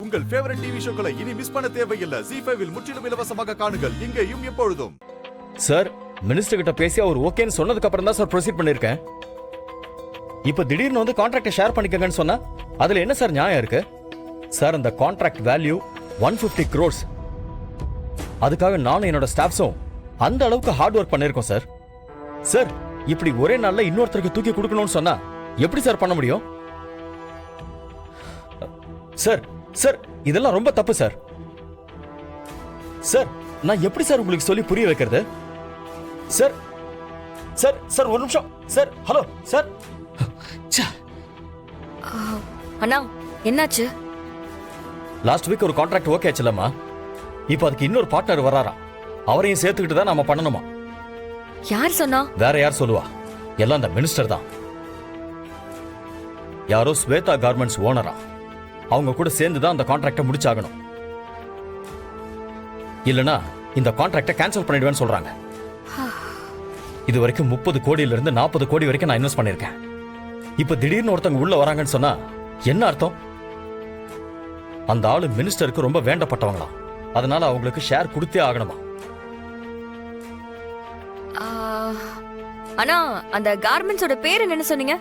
உங்கள் favourite TV ஷோக்களை இனி miss பண்ண தேவையில்லை. ZEE5 இல் முற்றிலும் இலவசமாக காணுங்கள். இங்கேயும் எப்பொழுதும். சார், மினிஸ்டர் கிட்ட பேசி அவர் ஓகேன்னு சொன்னதுக்கு அப்புறம் தான் சார் ப்ரொசீட் பண்ணிருக்கேன். இப்ப திடீர்னு வந்து கான்ட்ராக்டை ஷேர் பண்ணிக்கங்கன்னு சொன்னா அதுல என்ன சார் நியாயம் இருக்கு? சார், அந்த கான்ட்ராக்ட் வேல்யூ 150 crores. அதுக்காக நானும் என்னோட ஸ்டாஃப்ஸும் அந்த அளவுக்கு ஹார்ட் ஒர்க் பண்ணிருக்கோம் சார். சார், இப்படி ஒரே நாள்ல இன்னொருத்தருக்கு தூக்கி கொடுக்கணும்னு சொன்னா எப்படி சார் பண்ண முடியும்? சார் சார், இதெல்லாம் ரொம்ப தப்பு சார். சார், நான் எப்படி சார் உங்களுக்கு சொல்லி புரிய வைக்கிறது? சார் சார் சார் ஒரு நிமிஷம் சார். Hello sir. அண்ணா, என்னாச்சு? லாஸ்ட் வீக் ஒரு கான்ட்ராக்ட் ஓகே ஆச்சுலம்மா. இப்போ அதுக்கு இன்னொரு பார்ட்னர் வராராம். அவரையும் சேர்த்துக்கிட்டு தான் நாம பண்ணணுமா? யார் சொன்னா? வேற யார் சொல்லுவா? எல்லாம் அந்த மினிஸ்டர் தான். யாரோ ஸ்வேதா கார்மெண்ட்ஸ் ஓனரா. அவங்க கூட சேர்ந்து தான் அந்த கான்ட்ராக்டை முடிச்சாகணும். இல்லனா இந்த கான்ட்ராக்டை கேன்சல் பண்ணிடுவேன்னு சொல்றாங்க. இது வரைக்கும் 30 கோடியில இருந்து 40 கோடி வரைக்கும் நான் இன்வெஸ்ட் பண்ணிருக்கேன். இப்ப திடீர்னு ஒருத்தங்க உள்ள வராங்கன்னு சொன்னா என்ன அர்த்தம்? அந்த ஆளு மினிஸ்டருக்கு ரொம்ப வேண்டப்பட்டவங்களாம். அதனால அவங்களுக்கு ஷேர் கொடுத்தே ஆகணுமா? அண்ணா, அந்த கார்மெண்ட்ஸோட பேர் என்னன்னு சொன்னீங்க?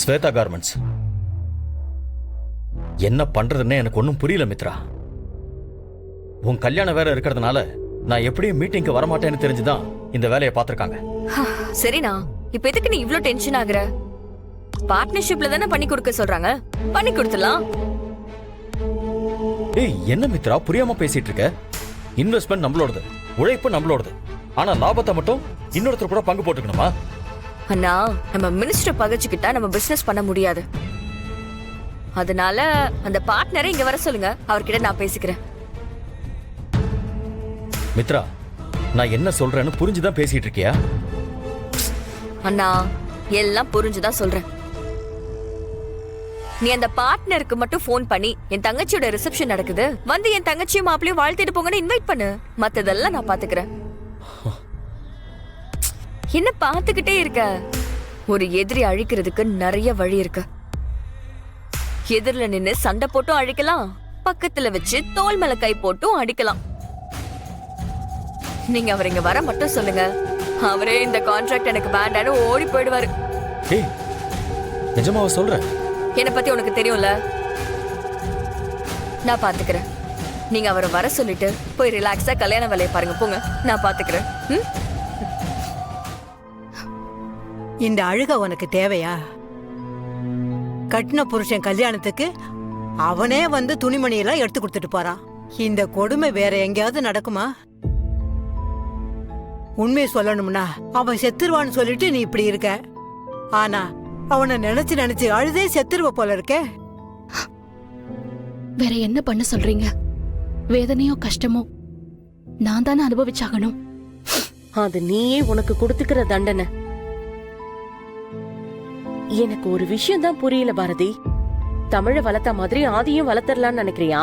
ஸ்வேதா கார்மெண்ட்ஸ். என்ன பண்றதுன்னு எனக்கு ஒன்னும் புரியல மித்ரா. உன் கல்யாணம் வேற இருக்கிறதுனால நான் எப்படியும் மீட்டிங்க்கு வரமாட்டேன்னு தெரிஞ்சுதான் இந்த வேலையை பார்த்திருக்காங்க. சரிண்ணா, இப்ப எதுக்கு நீ இவ்ளோ டென்ஷன் ஆகுற? பார்ட்னர்ஷிப்ல தானே பண்ணி கொடுக்க சொல்றாங்க, பண்ணி கொடுத்துலாம். ஏய், என்ன மித்ரா புரியாம பேசிட்டு இருக்க? இன்வெஸ்ட்மெண்ட் நம்மளோடது, உழைப்பு நம்மளோடது. ஆனா லாபத்தை மட்டும் இன்னொருத்தர் கூட பங்கு போட்டுக்கணுமா? அண்ணா, நம்ம மினிஸ்டர் பகச்சுக்கிட்டா நம்ம பிசினஸ் பண்ண முடியாது. அதனால அந்த பார்ட்னரை இங்க வர சொல்லுங்க, அவர்கிட்ட நான் பேசிக்கிறேன். மித்ரா, நான் என்ன சொல்றேன்னு புரிஞ்சுதான் பேசிட்டு இருக்கியா? அண்ணா, எல்லாம் புரிஞ்சுதான் சொல்றேன். நீ அந்த பார்ட்னருக்கு மட்டும் போன் பண்ணி என் தங்கச்சியோட ரிசப்ஷன் நடக்குது, வந்து என் தங்கச்சியும் மாப்பிளையும் வாழ்த்திட்டு போங்கன்னு இன்வைட் பண்ணு. மத்ததெல்லாம் நான் பாத்துக்கிறேன். என்ன பாத்துக்கிட்டே இருக்க? ஒரு எதிரி அழிக்கிறதுக்கு நிறைய வழி இருக்கு. எதிரில நின்னு சண்டை போட்டும் அழிக்கலாம், பக்கத்துல வச்சு தோல் மேல கை போட்டும் அடிக்கலாம். நீங்க அவர் இங்க வர மட்டும் சொல்லுங்க, அவரே இந்த கான்ட்ராக்ட் எனக்கு வேண்டான்னு ஓடி போயிடுவாரு. ஏய், நிஜமாவா சொல்ற? என்னை பத்தி உனக்கு தெரியும்ல, நான் பாத்துக்கிறேன். நீங்க அவரை வர சொல்லிட்டு போய் ரிலாக்ஸா கல்யாண வேலையை பாருங்க, போங்க, நான் பாத்துக்கிறேன். இந்த அழுக உனக்கு தேவையா? கட்டின புருஷன் கல்யாணத்துக்கு அவனே வந்து துணிமணியெல்லாம் எடுத்து கொடுத்துட்டு போறான். இந்த கொடுமை வேற எங்கேயாவது நடக்குமா? உண்மையை சொல்லணும்னா அவன் செத்துருவான்னு சொல்லிட்டு நீ இப்படி இருக்க. ஆனா அவனை நினைச்சு நினைச்சு அழுதே செத்துருவ போல இருக்க. வேற என்ன பண்ண சொல்றீங்க? வேதனையோ கஷ்டமோ நான் தானே அனுபவிச்சாகணும். அது நீயே உனக்கு கொடுத்துக்கிற தண்டனை. எனக்கு ஒரு விஷயம் தான் புரியல பாரதி. தமிழ வளர்த்த மாதிரி ஆதியும் வளர்த்தரலான்னு நினைக்கிறியா?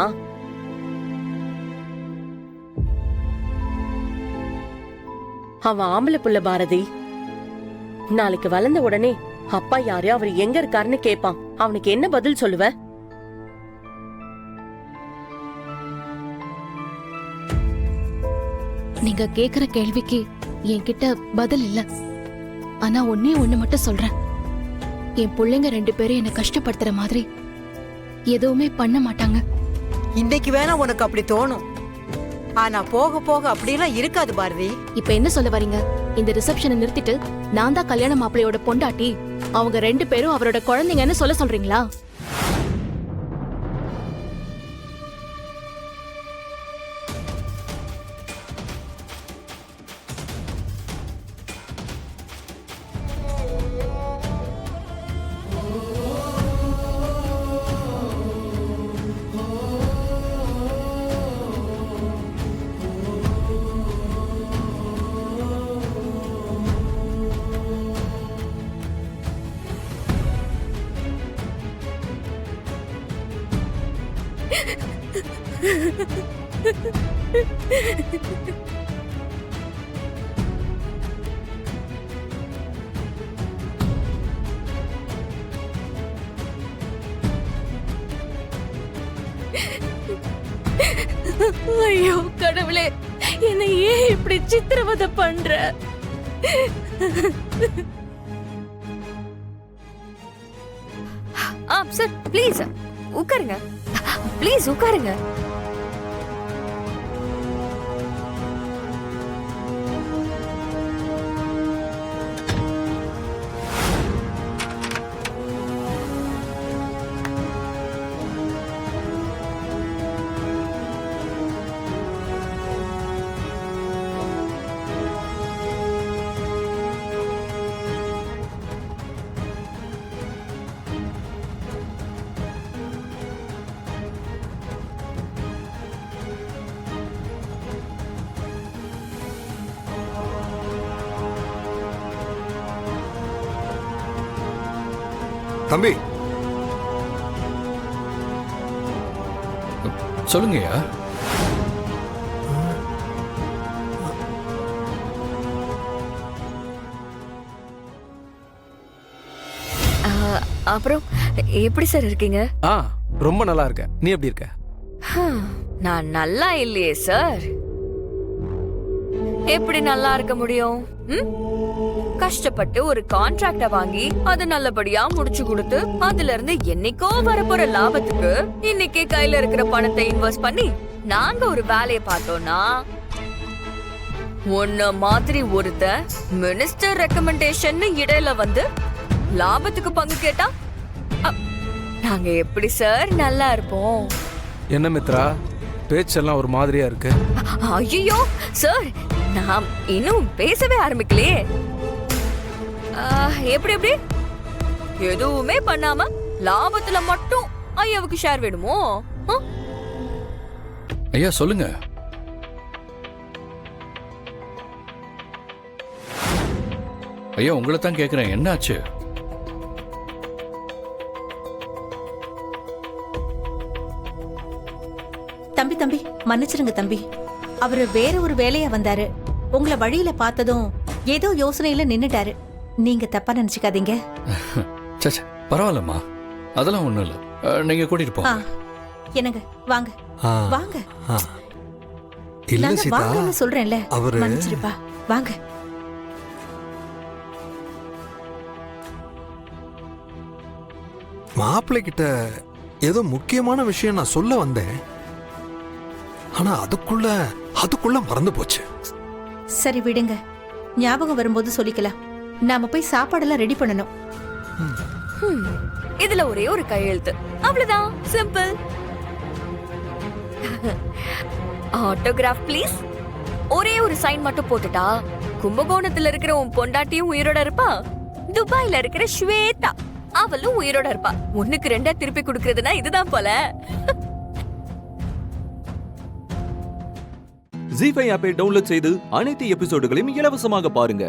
அவன் ஆம்பளை புள்ள பாரதி. நாளைக்கு வளர்ந்த உடனே அப்பா யாரு, அவர் எங்க இருக்காருன்னு கேட்பான். அவனுக்கு என்ன பதில் சொல்லுவ? நீங்க கேக்குற கேள்விக்கு என்கிட்ட பதில் இல்ல. ஆனா ஒன்னே ஒண்ணு மட்டும் சொல்றேன். என் பிள்ளைங்க 2 பேரும் என்ன கஷ்டப்படுத்துற மாதிரி எதுவுமே பண்ண மாட்டாங்க. இன்னைக்கு வேணா உனக்கு அப்படி தோணும், ஆனா போக போக அப்படியெல்லாம் இருக்காது பாரதி. இப்ப என்ன சொல்ல வரீங்க? இந்த ரிசப்ஷனை நிறுத்திட்டு நான் தான் கல்யாண மாப்பிள்ளையோட பொண்டாட்டி, அவங்க 2 பேரும் அவரோட குழந்தைங்கன்னு சொல்ல சொல்றீங்களா? ஐயோ கடவுளே, என்னை ஏன் இப்படி சித்திரவதை பண்ற? சார் ப்ளீஸ் உட்காருங்க, ப்ளீஸ் உட்காருங்க. தம்பி, சொல்லுங்கய்யா. அப்புறம் எப்படி சார் இருக்கீங்க? ரொம்ப நல்லா இருக்க. நீ எப்படி இருக்க? நான் நல்லா இல்லையே சார். எப்படி நல்லா இருக்க முடியும்? கஷ்டப்பட்டு ஒரு கான்ட்ராக்ட வாங்கி அது நல்லபடியா முடிச்சு கொடுத்து அதுல இருந்து என்னைக்கோ வரப்போற லாபத்துக்கு இன்னைக்கே கையில இருக்கிற பணத்தை இன்வெஸ்ட் பண்ணி நாங்க ஒரு வேலையை பார்த்தோம்னா உன்ன மாதிரி ஒருத்த மினிஸ்டர் ரெக்கமெண்டேஷன் இடையில வந்து லாபத்துக்கு பங்கு கேட்டா நாங்க எப்படி சார் நல்லா இருப்போம்? என்ன மித்ரா, பேச்செல்லாம் ஒரு மாதிரியா இருக்கு. ஐயோ சார், நான் இன்னும் பேசவே ஆரம்பிக்கலையே. எப்படி எப்படி எதுவுமே பண்ணாம லாபத்துல மட்டும் ஐயாவுக்கு ஷேர் வேணுமோ? ஐயா சொல்லுங்க. ஐயா உங்களை தான் கேக்குறேன், என்னாச்சு? தம்பி தம்பி மன்னிச்சிருங்க தம்பி, அவரு வேற ஒரு வேலையா வந்தாரு. உங்களை வழியில பார்த்ததும் ஏதோ யோசனையில நின்னுட்டாரு. நீங்க தப்பா நினைச்சுக்காதீங்க. சச்ச பரவாயில்லம்மா, அதெல்லாம் ஒண்ணும் இல்ல. நீங்க கூட்டிட்டு போங்க. என்னங்க வாங்க வாங்க. இல்ல நாங்க சீதா, வாங்கன்னு சொல்றேன்ல, அவரு மன்னிச்சிருப்பா. வாங்க. மாப்பிள்ளை கிட்ட ஏதோ முக்கியமான விஷயம் நான் சொல்ல வந்தேன். ஆனா அதுக்குள்ள மறந்து போச்சு. சரி விடுங்க, ஞாபகம் வரும்போது சொல்லிக்கலாம். நாம போய் சாப்பாடெல்லாம் ரெடி பண்ணணும். இதுல ஒரே ஒரு கையெழுத்து, அவ்வளவுதான். சிம்பிள். Autograph please. ஒரே ஒரு சைன் மட்டும் போட்டுட்டா கும்பகோணத்துல இருக்கிற உன் பொண்டாட்டியும் உயிரோட இருப்பா, துபாயில இருக்கிற ஸ்வேதா அவளும் உயிரோட இருப்பா. ஒண்ணுக்கு ரெண்டா திருப்பி கொடுக்கறதுனா இதுதான் போல. ஜீ5 ஆப்பை டவுன்லோட் செய்து அனைத்து எபிசோடுகளையும் இலவசமாக பாருங்க.